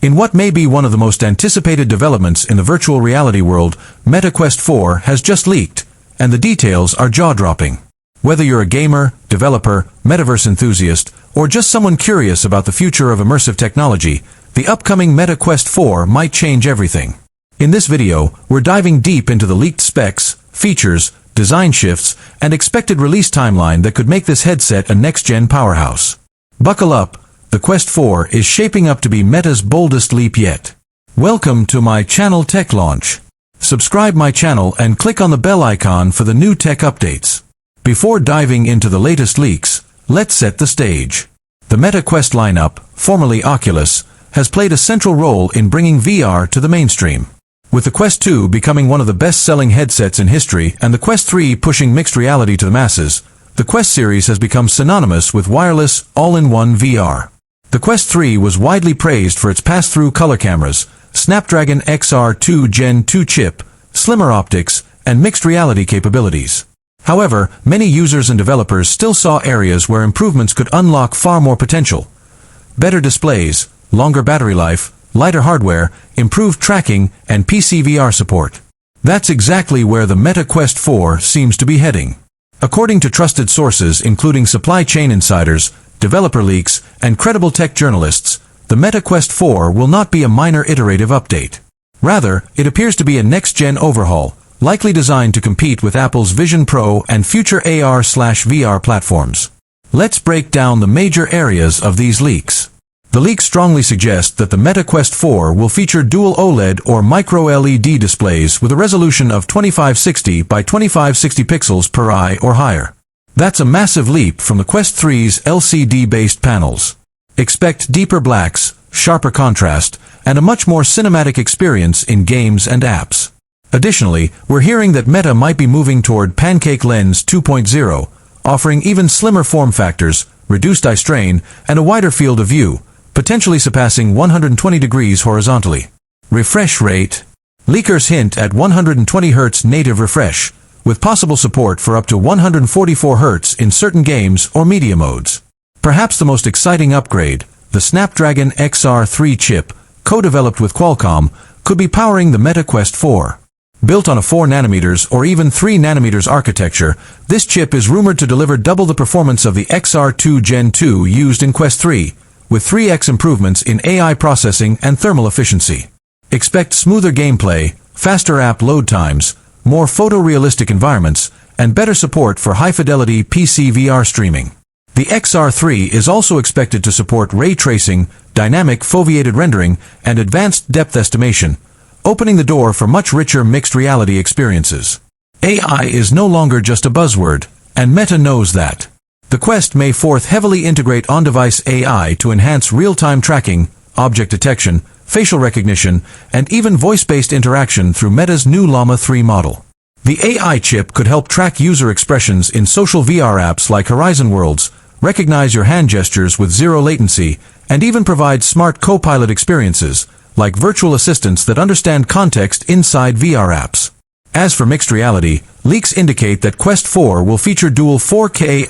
In what may be one of the most anticipated developments in the virtual reality world, Meta Quest 4 has just leaked, and the details are jaw-dropping. Whether you're a gamer, developer, metaverse enthusiast, or just someone curious about the future of immersive technology, the upcoming Meta Quest 4 might change everything. In this video, we're diving deep into the leaked specs, features, design shifts, and expected release timeline that could make this headset a next-gen powerhouse. Buckle up, the Quest 4 is shaping up to be Meta's boldest leap yet. Welcome to my channel Tech Launch. Subscribe my channel and click on the bell icon for the new tech updates. Before diving into the latest leaks, let's set the stage. The Meta Quest lineup, formerly Oculus, has played a central role in bringing VR to the mainstream. With the Quest 2 becoming one of the best-selling headsets in history and the Quest 3 pushing mixed reality to the masses, the Quest series has become synonymous with wireless, all-in-one VR. The Quest 3 was widely praised for its pass-through color cameras, Snapdragon XR2 Gen 2 chip, slimmer optics, and mixed reality capabilities. However, many users and developers still saw areas where improvements could unlock far more potential. Better displays, longer battery life, lighter hardware, improved tracking, and PC VR support. That's exactly where the Meta Quest 4 seems to be heading. According to trusted sources including supply chain insiders, developer leaks, and credible tech journalists, the Meta Quest 4 will not be a minor iterative update. Rather, it appears to be a next-gen overhaul, likely designed to compete with Apple's Vision Pro and future AR/VR platforms. Let's break down the major areas of these leaks. The leaks strongly suggest that the Meta Quest 4 will feature dual OLED or micro-LED displays with a resolution of 2560 by 2560 pixels per eye or higher. That's a massive leap from the Quest 3's LCD-based panels. Expect deeper blacks, sharper contrast, and a much more cinematic experience in games and apps. Additionally, we're hearing that Meta might be moving toward Pancake Lens 2.0, offering even slimmer form factors, reduced eye strain, and a wider field of view, potentially surpassing 120 degrees horizontally. Refresh rate. Leakers hint at 120 Hz native refresh, with possible support for up to 144 Hz in certain games or media modes. Perhaps the most exciting upgrade, the Snapdragon XR3 chip, co-developed with Qualcomm, could be powering the Meta Quest 4. Built on a 4nm or even 3nm architecture, this chip is rumored to deliver double the performance of the XR2 Gen 2 used in Quest 3, with 3x improvements in AI processing and thermal efficiency. Expect smoother gameplay, faster app load times, more photorealistic environments, and better support for high-fidelity PC VR streaming. The XR3 is also expected to support ray tracing, dynamic foveated rendering, and advanced depth estimation, opening the door for much richer mixed reality experiences. AI is no longer just a buzzword, and Meta knows that. The Quest may forth heavily integrate on-device AI to enhance real-time tracking, object detection, facial recognition, and even voice-based interaction through Meta's new Llama 3 model. The AI chip could help track user expressions in social VR apps like Horizon Worlds, recognize your hand gestures with zero latency, and even provide smart co-pilot experiences, like virtual assistants that understand context inside VR apps. As for mixed reality, leaks indicate that Quest 4 will feature dual 4K